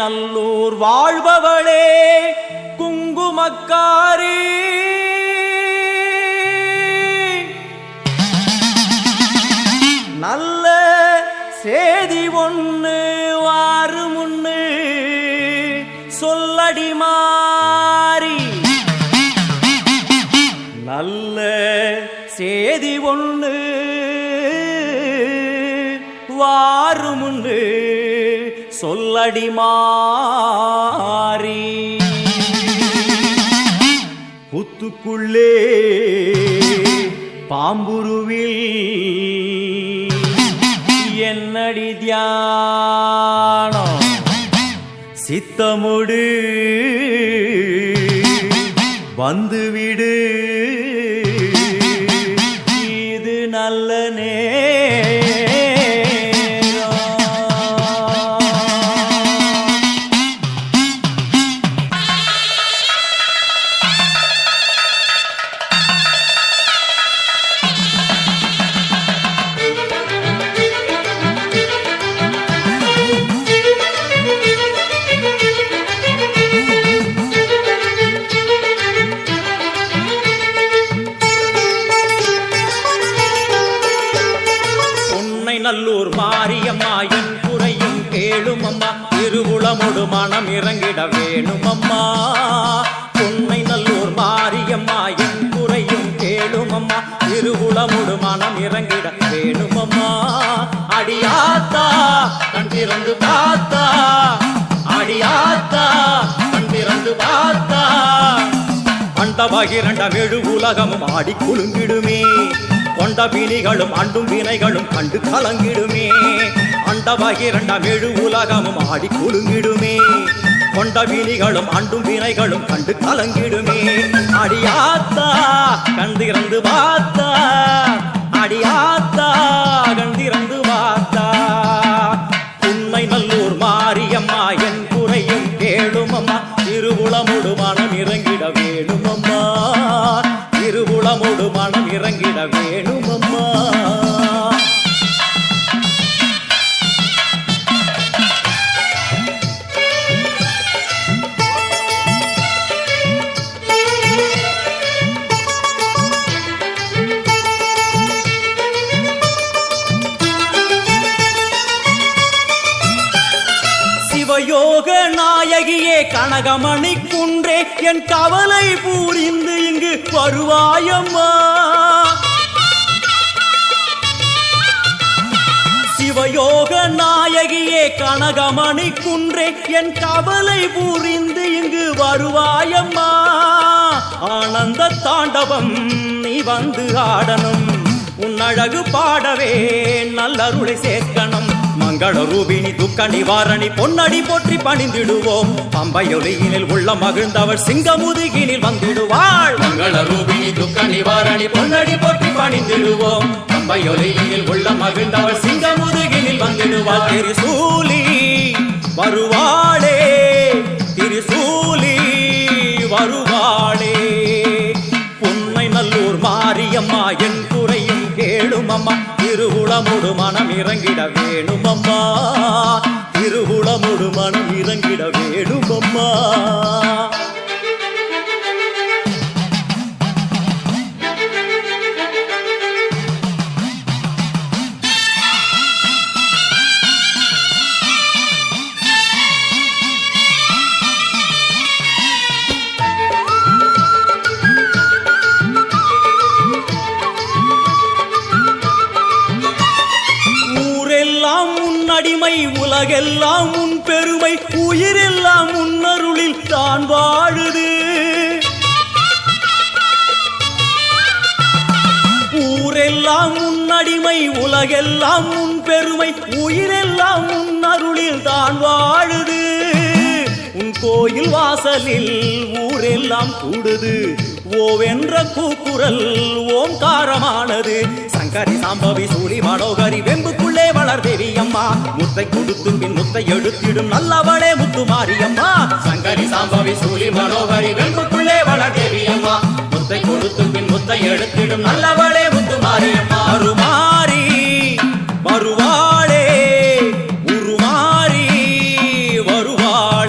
நல்லூர் வாழ்பவளே குங்குமக்காரி நல்ல சேதி ஒண்ணு வாரு முன்னு சொல்லடி மாறி நல்ல சேதி ஒண்ணு வாரு முன்னு சொல்லடி மாறி புத்துக்குள்ளே பாம்புருவில் என்னடி தியானம் சித்தமுடு வந்துவிடு இது நல்ல நல்லூர் மாரியம்மா என் குறையும் கேளும் அம்மா திருவுளமொடு மனம் இறங்கிட வேணும் அம்மா பொன்னை நல்லூர் மாரியம்மா என் குறையும் கேளும் அம்மா திருவுளமொடு மனம் இறங்கிட வேணும் அம்மா அடியாத்தா கண் திறந்து பார்த்தா அடியாத்தா கண் திறந்து பார்த்தா அண்டபகிரண்ட வெடு உலகமும் ஆடி குலுங்கிடுமே கொண்ட வினிகளும் அண்டும் வினைகளும் கண்டு கலங்கிடுமே அண்டபகிரண்ட வெடு உலகமும் ஆடி குலுங்கிடுமே கொண்ட வினிகளும் அண்டும் வினைகளும் கண்டு கலங்கிடுமே அடியாத்தா கண்டிறந்து பார்த்தா அடியாத்தா கண்டிறந்து பார்த்தா உண்மை நல்லூர் மாரியம்மா என் குறையும் கேளும் அம்மா திருவுளமுடு மனம் இறங்கிட வேணும் அம்மா திருவுளமுடு மனம் இறங்கிட வேணும் அம்மா சிவயோக நாயகியே கனகமணி குன்றே என் கவலை பூரிந்து இங்கு வருவாயம்மா சிவயோக நாயகியே கனகமணி குன்றே என் கவலை பூரிந்து இங்கு வருவாயம்மா ஆனந்த தாண்டவம் நீ வந்து ஆடணும் உன் அழகு பாடவே நல்லருளை சேர்க்கணும் மங்கள ரூபினி துக்க நிவாரணி பொன்னடி போற்றி பணிந்திடுவோம் பம்பையொலியினில் உள்ள மகிழ்ந்தவள் சிங்கமுதுகினில் வந்திடுவாள் மங்கள ரூபினி துக்க நிவாரணி பொன்னடி போற்றி பணிந்திடுவோம் பம்பையொலியினில் உள்ள மகிழ்ந்தவள் சிங்கமுதுகினில் வந்திடுவாள் திரிசூலி வருவாளே திரிசூலி வருவாளே பொன்னை நல்லூர் மாரியம்மா என் குறையும் கேளும் அம்மா திருவுளமுடு மனம் இறங்கிட வேணும் அம்மா திருவுளமுடு மனம் இறங்கிட வேணும் அம்மா அடிமை உலகெல்லாம் உன் பெருமை உயிரெல்லாம் உன்னருளில் தான் வாழுது ஊரெல்லாம் உன்னடிமை உலகெல்லாம் உன் பெருமை உயிரெல்லாம் உன்னருளில் தான் வாழுது உன் கோயில் வாசலில் ஊரெல்லாம் கூடுது ஓவென்ற கூக்குரல் ஓம்காரமானது சங்கரி சாம்பவி சூழி மனோகரி வெம்புக்குள்ளே வளர் தேவி அம்மா முத்தை கொடுத்து பின் முத்தை எடுத்திடும் நல்லவளே முத்து மாரியம்மா சங்கரி சாம்பவி சூழி மனோகரி வெம்புக்குள்ளே வளர் தேவி அம்மா முத்தை கொடுத்து பின் முத்தை எடுத்திடும் நல்லவளே முத்து மாரியம்மா அருமாரி வருவாளே உருமாறி வருவாள்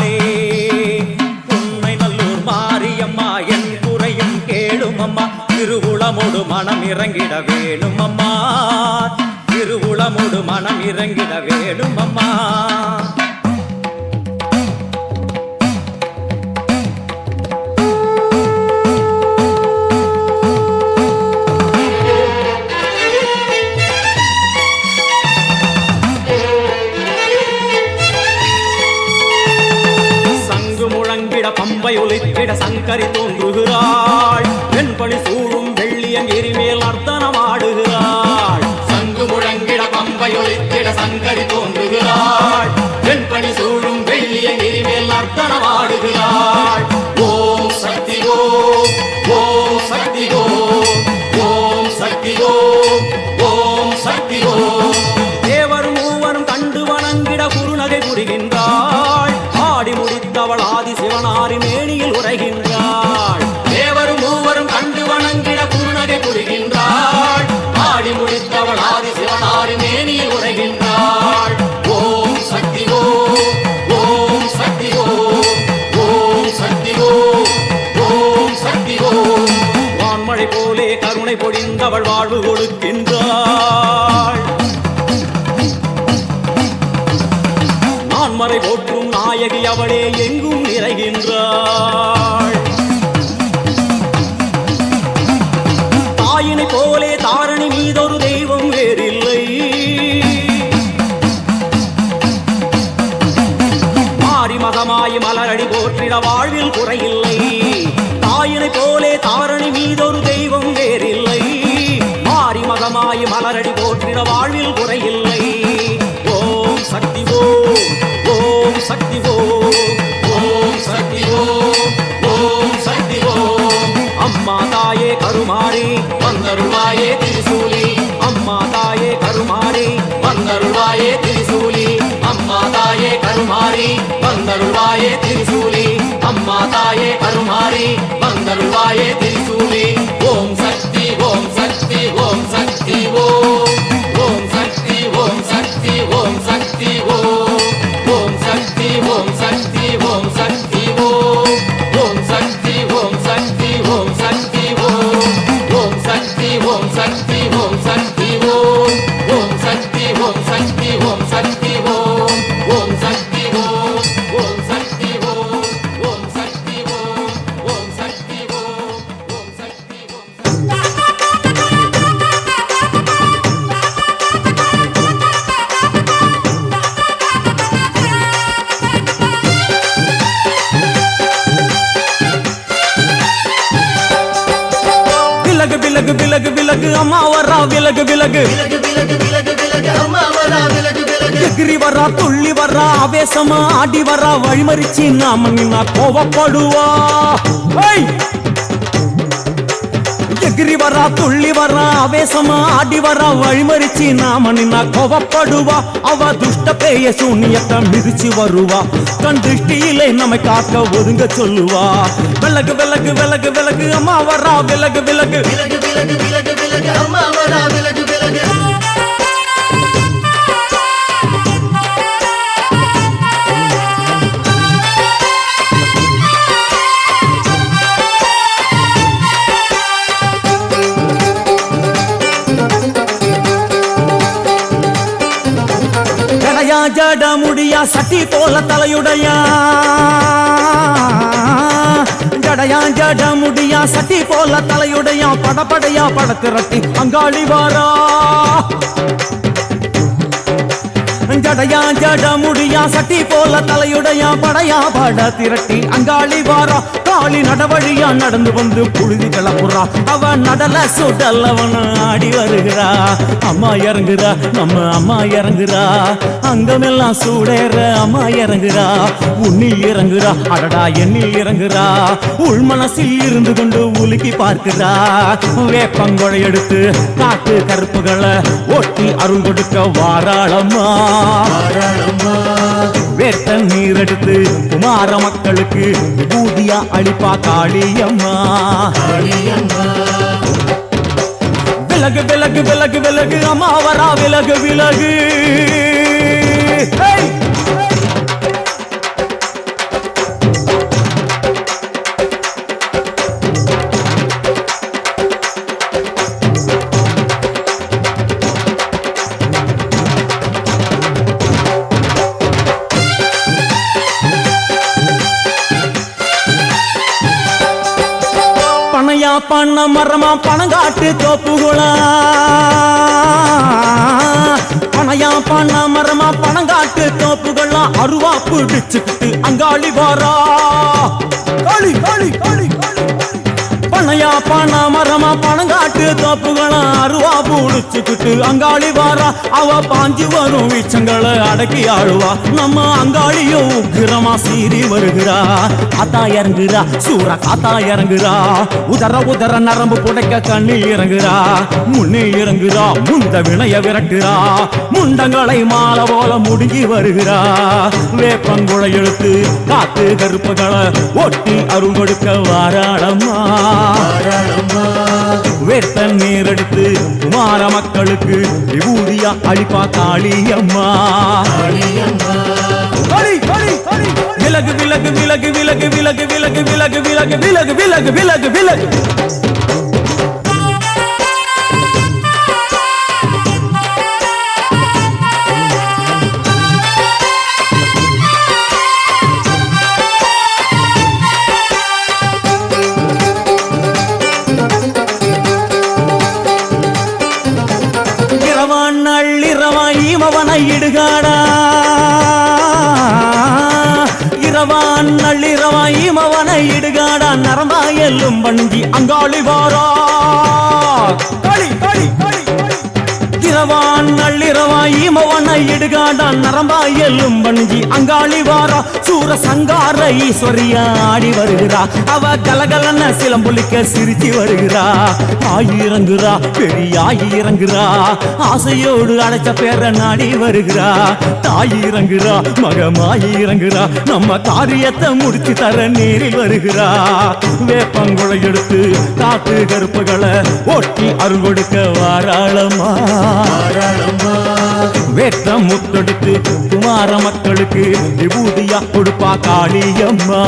மனம் இறங்கிட வேணும் அம்மா, திருவுளமோடு மனம் இறங்கிட வேணும் அம்மா. பம்பை ஒலித்திட சங்கரி தோன்றுகிறாள், வெண்பணி சூழும் வெள்ளியன் எரிமேல் அர்த்தனமாடுகிறாள். சங்கு முழங்கிட பம்பை ஒலித்திட சங்கரி தோன்றுகிறாள், வெண்பணி சூழும் வெள்ளியன் எரிமேல் அர்த்தனமாடுகிறாள். ஓம் சக்தி ஓம், ஓம் சக்தி ஓம், ஓம் சக்தி ஓம், ஓம் சக்தி ஓம். தேவரும் மூவரும் கண்டு வணங்கிட குறுநகை புரிகின்றாள், ஆடி முடித்தவள் ஆதி சிவனாரி மேனியில் உரைகின்றாள். தேவரும் மூவரும் கண்டு வணங்கிட குறுநகை புரிகின்றாள், ஆடி முடித்தவள் ஆதி சிவனாரி மேனியில் உரைகின்றாள். ஓம் சக்தி ஓம், ஓம் சக்தி ஓம், ஓம் சக்தி ஓம், ஓம் சக்தி ஓம். வான்மழை போலே கருணை பொழிந்தவள் வாழ்வு கொடுக்கின்றாள், நான்மறை போற்றும் நாயகி அவளே எங்கும் நிறைகின்றாள். தாயினை போலே தாரணி மீதொரு தெய்வம் வேறில்லை, மாறி மகமாய் மலரடி போற்றிட வாழ்வில் குறையில்லை. தாயினை போலே தாரணி மீதொரு தெய்வம் வேறில்லை, மாறி மகமாய் மலரடி போற்றிட வாழ்வில் குறையில்லை. ஓம் சக்தி ஓம், ஓம் சக்தி ஓம், ஓம் சக்தி ஓம், ஓம் சக்தி ஓம். அம்மா தாயே கருமாரி வந்தருள்வாயே திரிசூலி, அம்மா தாயே கருமாரி வந்தருள்வாயே திரிசூலி, அம்மா தாயே கருமாரி வந்தருள்வாயே திரிசூலி, அம்மா தாயே கருமாரி வந்தருள்வாயே திரிசூலி. ஓம் சக்தி ஓம் சக்தி ஓம் சக்தி ஓம், ஓம் சக்தி ஓம் சக்தி ஓம் சக்தி ஓம், ஓம் சக்தி ஓம் சக்தி ஓம் சக்தி ஓம், ஓம் சக்தி ஓம் சக்தி ஓம் சக்தி ஓம், ஓம் சக்தி ஓம் சக்தி ஓம் சக்தி ஓம், ஓம் சக்தி ஓம் சக்தி ஓம் சக்தி ஓம், ஓம் சக்தி ஓம், ஓம் சக்தி ஓம், ஓம் சக்தி ஓம், ஓம் சக்தி ஓம், ஓம் சக்தி ஓம். விலகு விலகு விலகு விலகு அம்மா வரா, விலகு விலகு விலகு விலகு விலகு விலகு அம்மா வரா, விலகு விலகு. எகிரி வரா, துள்ளி வரா, ஆவேசமா ஆடி வரா, வழிமறிச்சு நாம நின்னா கோவப்படுவா. எகிரி வரா, துள்ளி வரா, ஆவேசமா ஆடி வரா, வழிமறிச்சு நாம நின்னா கோவப்படுவா. அவ துஷ்ட பேய சூனியத்தை மிதிச்சு வருவா, கண் திருஷ்டியிலே நம்மை காக்க ஒதுங்க சொல்லுவா. விலகு விலகு விலகு விலகு அம்மா வரா, விலகு விலகு விலகு விலகு விலகு விலகு அம்மா வரா, விலகு விலகு. ஜட முடியா சட்டி போல தலையுடையா, ஜடையா ஜட முடியா சட்டி போல தலையுடையா, படப்படையா படத்திரட்டி அங்காளி வாரா. ஜடையா ஜட முடியா சட்டி போல தலையுடையா, படையா பட திரட்டி அங்காளி வாரா. காளி நடவழியா நடந்து வந்து புழுதி கிளப்புறா, அவ நடல சுடல் அவன் ஆடி வருகிறா. அம்மா இறங்குறா, நம்ம அம்மா இறங்குறா, அங்கமெல்லாம் சூடேற அம்மா இறங்குறா. உன்னில் இறங்குறா, அடடா எண்ணில் இறங்குறா, உள் மனசில் இருந்து கொண்டு உலுக்கி பார்க்கிறா. வேப்பங்கொழை எடுத்து காட்டு கருப்புகளை ஒட்டி அருள் கொடுக்க வாராளம்மா. வேட்ட நீர் எடுத்து குமார மக்களுக்கு விபூதியா அளிப்பா காளியம்மா. விலகு விலகு விலகு விலகு அம்மா வரா, விலகு விலகு. பண்ண மரமா பணங்காட்டு தோப்புகளா பனையா பண்ண மரமா பணங்காட்டு தோப்புகளா அருவா பிடிச்சுக்கிட்டு அங்காளி வாரா காளி காளி காளி பனையா பண்ண மரமா பணங்காட்டு தோப்புகளா அருவா பிடிச்சுக்கிட்டு அங்காளி வாரா அவ பாஞ்சு வரும் வீச்சங்களை அடக்கி ஆழுவா நம்ம அங்காளியும் உக்கிரமா சீறி வருகிறா காத்தா இறங்குறா சூற காத்தா இறங்குறா உதற உதற நரம்பு புடைக்க கண்ணில் இறங்குறா முன்னே இறங்குறா முந்த வினைய விரட்டுறா முண்டங்களை மாலை போல முடுங்கி வருகிறா வேப்பங்குளை எழுத்து காத்து கருப்புகளை ஒட்டி அருள் கொடுக்க வாராளம்மா வேட்ட நீரெடுத்து குமார மக்களுக்கு விபூதியா அழிப்பா காளியம்மா விலகு விலகு விலகு விலகு விலகு விலகு விலகு விலகு விலகு விலகு விலகு விலகு இமவனை இடுகாடா இரவான் நள்ளிரவா இமவனை இடுகாடா நரம்பா எல்லும் வண்டி அங்காளி வாரா காளி காளி காளி இரவான் நள்ளிரவா இமவனை இடுகாடா நரம்பா எல்லும் வண்டி அங்காளி வாரா சூர சங்கார ஈஸ்வரியா ஆடி வருகிறா அவ கலகலன சிலம்புலிக்க சிரிச்சு வருகிறா ஆயிரங்குறா பெரிய இறங்குறா ஆசையோடு அடைச்ச பேர நாடி வருகிறா தாயிரங்குறா மகமாயிரங்குறா நம்ம காரியத்தை முடிச்சு தர நேரில் வருகிறா வேப்பங்குளை எடுத்து காத்து கருப்புகளை ஒட்டி அருள் கொடுக்க வாராளம்மா வேட்டம் முத்தெடுத்து குமார மக்களுக்கு விபூதியா கொடுப்பா காளியம்மா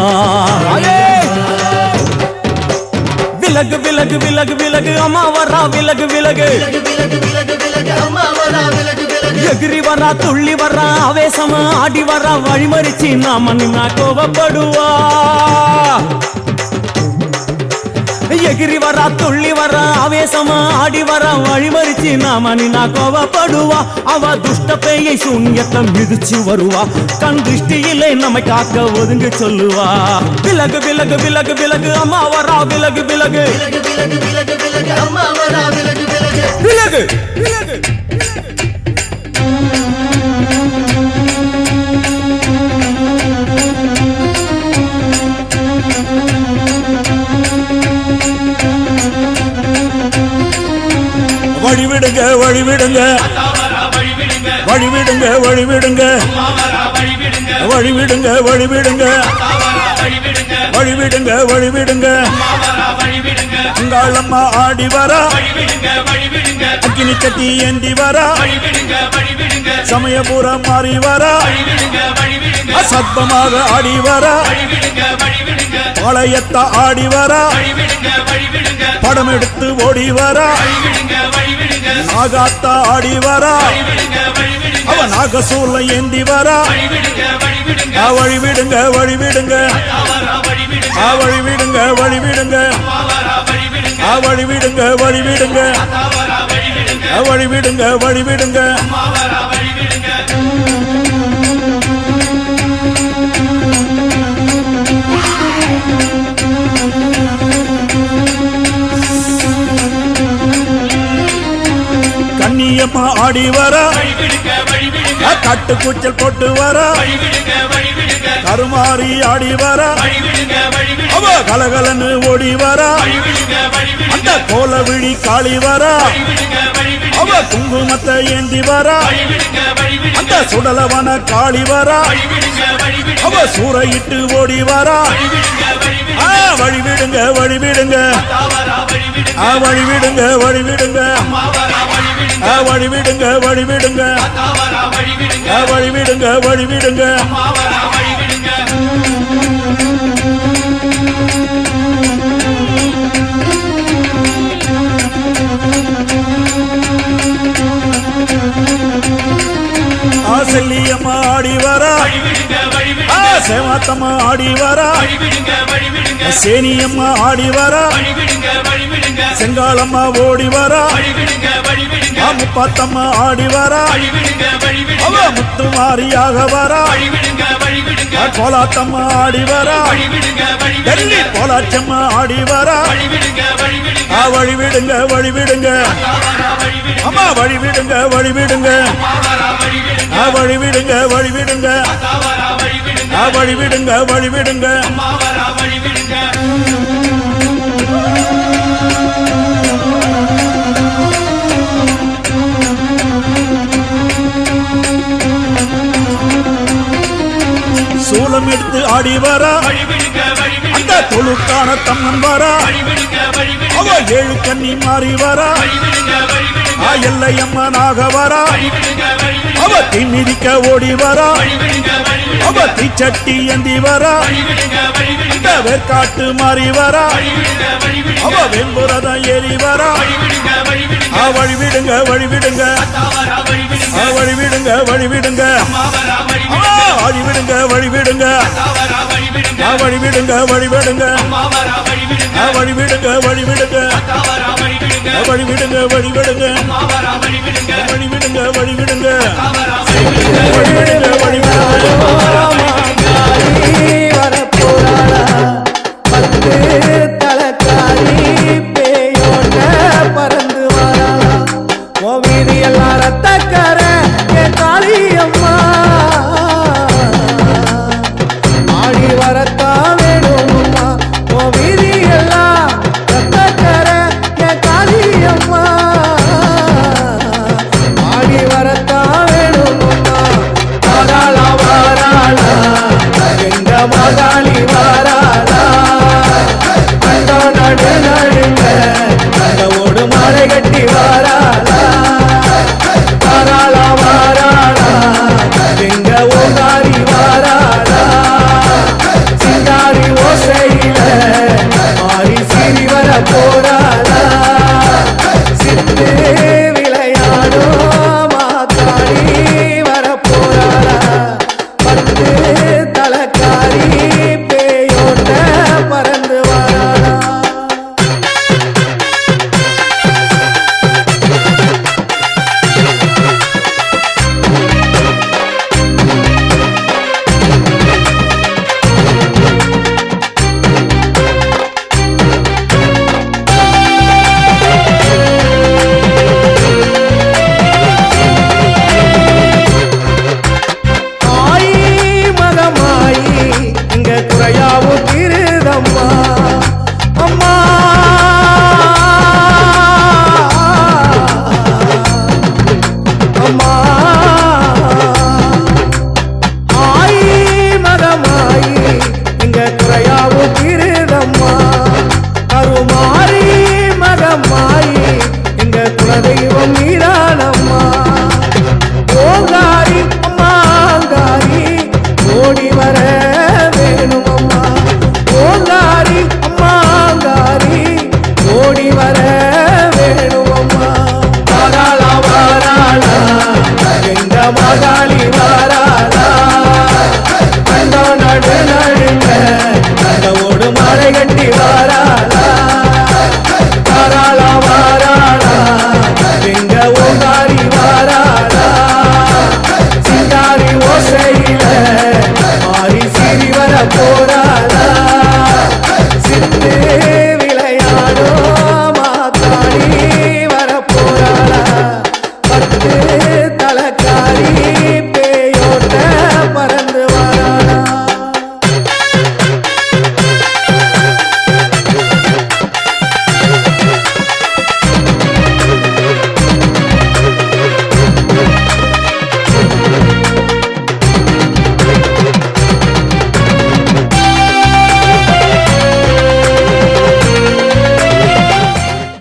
விலகு விலகு விலகு விலகு அம்மா வரா விலகு விலகு எகிரி வரா துள்ளி வரா ஆவேசமா ஆடி வரா வழிமறிச்சு நாம நின்னா கோபப்படுவா எகிரி வரா துள்ளி வரா ஆவேசமா ஆடி வரா வழிமறிச்சு நாம நின்னா கோபப்படுவா அவ துஷ்ட பேயை சூன்யத்தை மிதிச்சு வருவா கண் திருஷ்டியிலே நம்மை காக்க ஒதுங்க சொல்லுவா விலகு விலகு விலகு விலகு அம்மா வரா விலகு விலகு விலகு விலகு வழிவிடுங்க வழிவிடுங்க வழிவிடுங்க வழிவிடுங்க வழிவிடுங்க வழிவிடுங்க வழிவிடுங்க வழிவிடுங்க அங்காளம்மா ஆடி வரா அக்கினி கட்டி ஏந்தி வரா சமயபுரம் மாறி வரா அசத்தமாக ஆடி வரா பாளையத்த ஆடி வரா படம் எடுத்து ஓடி வரா நாகாத்தா ஆடி வரா அவ நாகசூர்ல ஏந்தி வரா வழிவிடுங்க வழிவிடுங்க வழிவிடுங்க வழிவிடுங்க வழிவிடுங்க வழிவிடுங்க வழிவிடுங்க வழிவிடுங்க கண்ணியம்மா ஆடி வரா கட்டு கூச்சல் போட்டு வரா கருமாறி ஆடி வரா அவ கலகலன்னு ஓடி வரா அந்த கோல விழி காளி வரா அவ குங்குமத்தை ஏந்தி வரா அந்த சுடலவன காளி வரா அவ சூறையிட்டு ஓடி வரா வழிவிடுங்க வழிவிடுங்க வழிவிடுங்க வழிவிடுங்க வழிவிடுங்க வழிவிடுங்க வழிவிடுங்க வழிவிடுங்க செல்லியம்மா ஆடி வரா சேவாத்தம்மா ஆடி வரா சேனியம்மா ஆடி வரா செங்காலம்மா ஓடி வரா முப்பாத்தம்மா ஆடி வரா அவ முத்து மாரியாக வரா கோலாத்தம்மா ஆடி வரா டெல்லி கோலாச்சம்மா ஆடி வரா வழி விடுங்க வழி விடுங்க அம்மா வழி விடுங்க வழி விடுங்க வழி விடுங்க வழி விடுங்க வழி விடுங்க வழி விடுங்க சூலம் எடுத்து ஆடி வரா அந்த தொழுக்கான தம்மன் வரா அவ ஏழு கண்ணி மாறி வரா எல்லையம்மனாக வரா அவ தீமிதிக்க ஓடி வரா அவ தீச்சட்டி ஏந்தி வரா அந்த வேர்காட்டு மாறி வரா அவ வெண்புரதம் ஏறி வரா வழி விடுங்க வழி விடுங்க வழி விடுங்க வழி விடுங்க வழி விடுங்க வழி விடுங்க வழி விடுங்க வழி விடுங்க வழி விடுங்க வழி விடுங்க வழி விடுங்க வழி விடுங்க வழி விடுங்க வழி விடுங்க வழி விடுங்க வழி விடுங்க